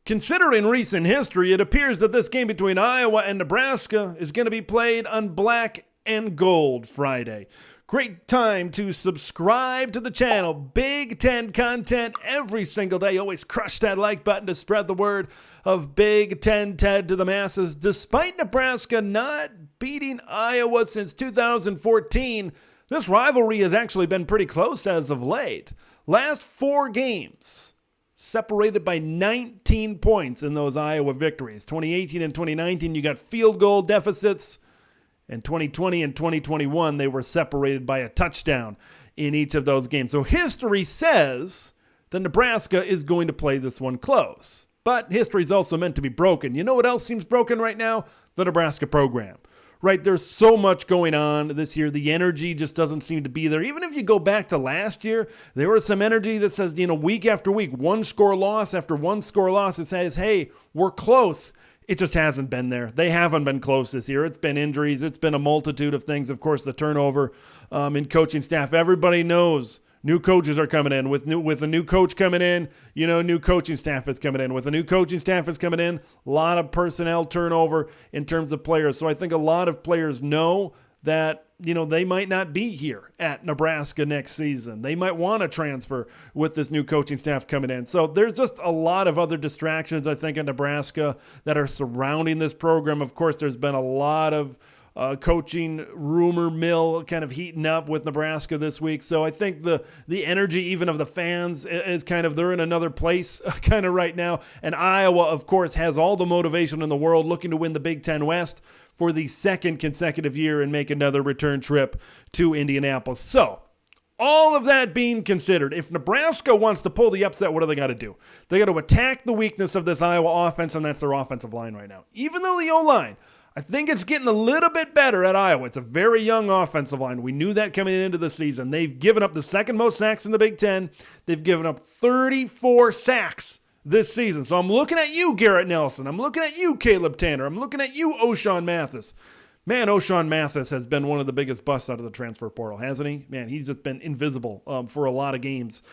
Considering recent history, it appears that this game between Iowa and Nebraska is going to be played on Black and Gold Friday. Great time to subscribe to the channel. Big Ten content every single day. Always crush that like button to spread the word of Big Ten Ted to the masses. Despite Nebraska not beating Iowa since 2014, this rivalry has actually been pretty close as of late. Last 4 games separated by 19 points in those Iowa victories. 2018 and 2019, you got field goal deficits. In 2020 and 2021, they were separated by a touchdown in each of those games. So history says that Nebraska is going to play this one close. But history is also meant to be broken. You know what else seems broken right now? The Nebraska program. Right, there's so much going on this year. The energy just doesn't seem to be there. Even if you go back to last year, there was some energy that says, week after week, one score loss after one score loss, it says, hey, we're close. It just hasn't been there. They haven't been close this year. It's been injuries. It's been a multitude of things. Of course, the turnover in coaching staff. Everybody knows new coaches are coming in. With a new coach coming in, new coaching staff is coming in. With a new coaching staff is coming in, a lot of personnel turnover in terms of players. So I think a lot of players know that, they might not be here at Nebraska next season. They might want to transfer with this new coaching staff coming in. So there's just a lot of other distractions, I think, in Nebraska that are surrounding this program. Of course, there's been a lot of coaching rumor mill kind of heating up with Nebraska this week. So I think the energy even of the fans is kind of, they're in another place kind of right now. And Iowa, of course, has all the motivation in the world, looking to win the Big Ten West for the second consecutive year and make another return trip to Indianapolis. So all of that being considered, if Nebraska wants to pull the upset, what do they got to do? They got to attack the weakness of this Iowa offense, and that's their offensive line right now. Even though the O-line, I think it's getting a little bit better at Iowa. It's a very young offensive line. We knew that coming into the season. They've given up the second most sacks in the Big Ten. They've given up 34 sacks this season. So I'm looking at you, Garrett Nelson. I'm looking at you, Caleb Tanner. I'm looking at you, O'Shawn Mathis. Man, O'Shawn Mathis has been one of the biggest busts out of the transfer portal, hasn't he? Man, he's just been invisible for a lot of games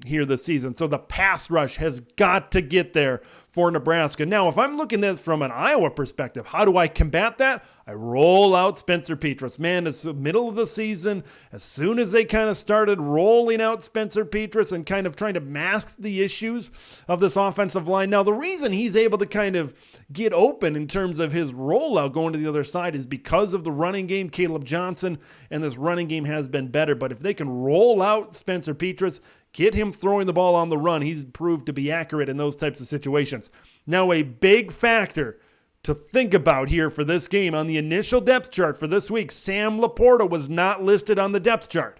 here this season. So the pass rush has got to get there for Nebraska. Now, if I'm looking at it from an Iowa perspective, how do I combat that? I roll out Spencer Petras. Man, it's the middle of the season. As soon as they kind of started rolling out Spencer Petras and kind of trying to mask the issues of this offensive line. Now, the reason he's able to kind of get open in terms of his rollout going to the other side is because of the running game, Caleb Johnson, and this running game has been better. But if they can roll out Spencer Petras, get him throwing the ball on the run, he's proved to be accurate in those types of situations. Now, a big factor to think about here for this game on the initial depth chart for this week, Sam Laporta was not listed on the depth chart.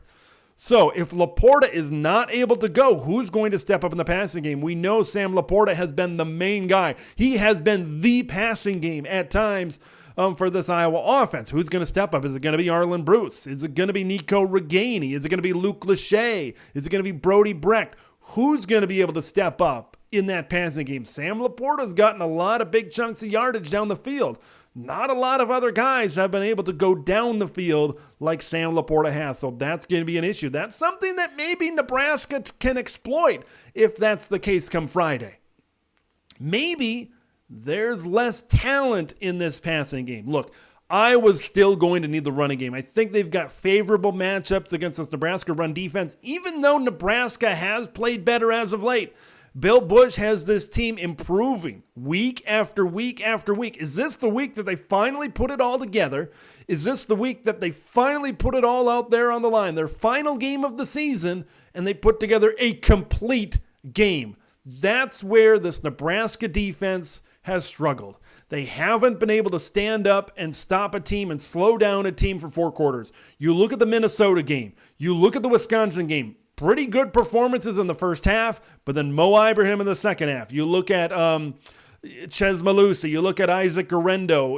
So if Laporta is not able to go, who's going to step up in the passing game? We know Sam Laporta has been the main guy. He has been the passing game at times for this Iowa offense. Who's going to step up? Is it going to be Arlen Bruce? Is it going to be Nico Reganey? Is it going to be Luke Lachey? Is it going to be Brody Brecht? Who's going to be able to step up in that passing game? Sam Laporta's gotten a lot of big chunks of yardage down the field. Not a lot of other guys have been able to go down the field like Sam Laporta has, so that's going to be an issue. That's something that maybe Nebraska can exploit if that's the case come Friday. Maybe there's less talent in this passing game. Look, Iowa's still going to need the running game. I think they've got favorable matchups against this Nebraska run defense, even though Nebraska has played better as of late. Bill Busch has this team improving week after week after week. Is this the week that they finally put it all together? Is this the week that they finally put it all out there on the line? Their final game of the season, and they put together a complete game. That's where this Nebraska defense has struggled. They haven't been able to stand up and stop a team and slow down a team for 4 quarters. You look at the Minnesota game. You look at the Wisconsin game. Pretty good performances in the first half, but then Mo Ibrahim in the second half. You look at Ches Malusi. You look at Isaac Garendo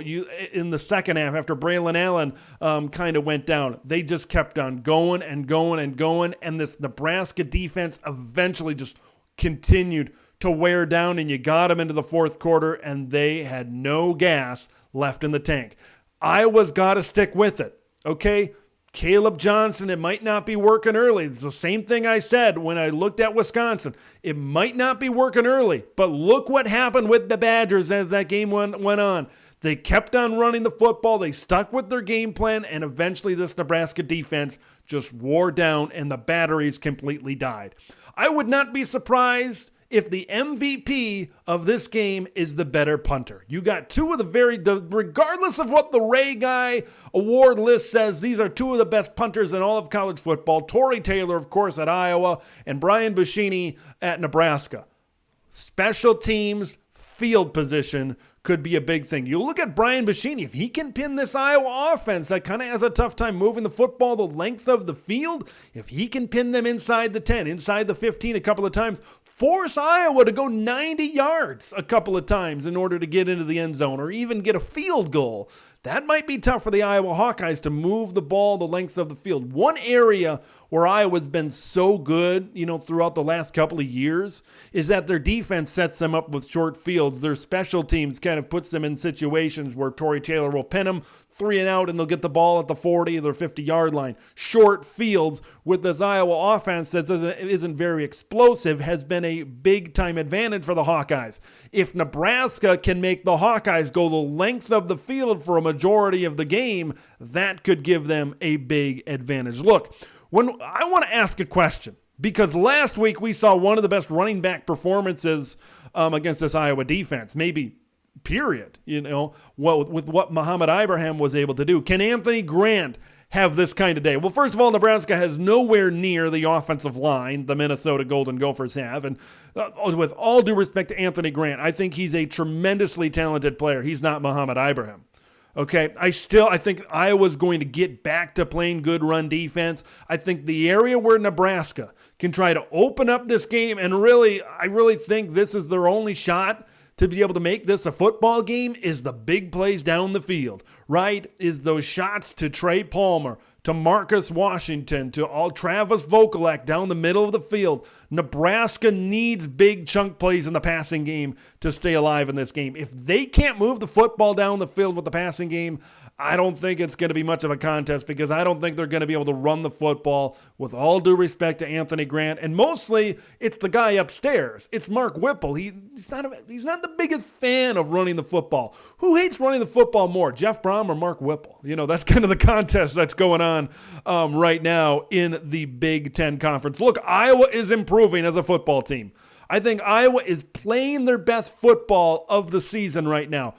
in the second half after Braylon Allen kind of went down. They just kept on going and going and going, and this Nebraska defense eventually just continued to wear down, and you got them into the fourth quarter, and they had no gas left in the tank. Iowa's got to stick with it, okay? Caleb Johnson, it might not be working early. It's the same thing I said when I looked at Wisconsin. It might not be working early, but look what happened with the Badgers as that game went on. They kept on running the football. They stuck with their game plan, and eventually this Nebraska defense just wore down and the batteries completely died. I would not be surprised if the MVP of this game is the better punter. You got two of regardless of what the Ray Guy award list says, these are two of the best punters in all of college football. Tory Taylor, of course, at Iowa, and Brian Buschini at Nebraska. Special teams, field position could be a big thing. You look at Brian Buschini, if he can pin this Iowa offense that kind of has a tough time moving the football the length of the field, if he can pin them inside the 10, inside the 15 a couple of times, force Iowa to go 90 yards a couple of times in order to get into the end zone or even get a field goal. That might be tough for the Iowa Hawkeyes to move the ball the length of the field. One area where Iowa's been so good, throughout the last couple of years is that their defense sets them up with short fields. Their special teams kind of puts them in situations where Tory Taylor will pin them 3 and out and they'll get the ball at the 40 or the 50-yard line. Short fields with this Iowa offense that isn't very explosive has been a big-time advantage for the Hawkeyes. If Nebraska can make the Hawkeyes go the length of the field for a majority of the game, that could give them a big advantage. Look, when I want to ask a question, because last week we saw one of the best running back performances against this Iowa defense, maybe period, with what Muhammad Ibrahim was able to do. Can Anthony Grant have this kind of day? Well, first of all, Nebraska has nowhere near the offensive line the Minnesota Golden Gophers have. And with all due respect to Anthony Grant, I think he's a tremendously talented player. He's not Muhammad Ibrahim. Okay, I think Iowa's going to get back to playing good run defense. I think the area where Nebraska can try to open up this game, and I really think this is their only shot to be able to make this a football game, is the big plays down the field, right? Is those shots to Trey Palmer, to Marcus Washington, to all Travis Vokalek down the middle of the field. Nebraska needs big chunk plays in the passing game to stay alive in this game. If they can't move the football down the field with the passing game, I don't think it's going to be much of a contest, because I don't think they're going to be able to run the football, with all due respect to Anthony Grant. And mostly, it's the guy upstairs. It's Mark Whipple. He's not the biggest fan of running the football. Who hates running the football more, Jeff Brom or Mark Whipple? That's kind of the contest that's going on right now in the Big Ten Conference. Look, Iowa is improving as a football team. I think Iowa is playing their best football of the season right now.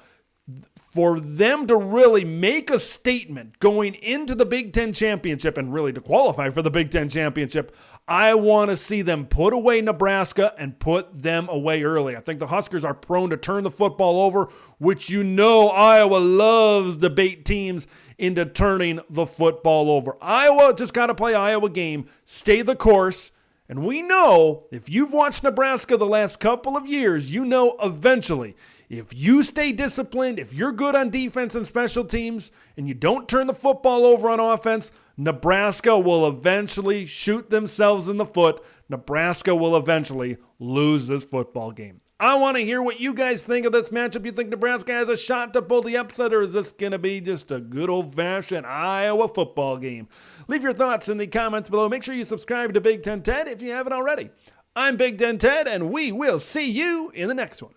For them to really make a statement going into the Big Ten Championship, and really to qualify for the Big Ten Championship, I want to see them put away Nebraska and put them away early. I think the Huskers are prone to turn the football over, which Iowa loves to bait teams into turning the football over. Iowa just got to play Iowa game, stay the course. And we know, if you've watched Nebraska the last couple of years, eventually, if you stay disciplined, if you're good on defense and special teams, and you don't turn the football over on offense, Nebraska will eventually shoot themselves in the foot. Nebraska will eventually lose this football game. I want to hear what you guys think of this matchup. You think Nebraska has a shot to pull the upset, or is this going to be just a good old-fashioned Iowa football game? Leave your thoughts in the comments below. Make sure you subscribe to Big Ten Ted if you haven't already. I'm Big Ten Ted, and we will see you in the next one.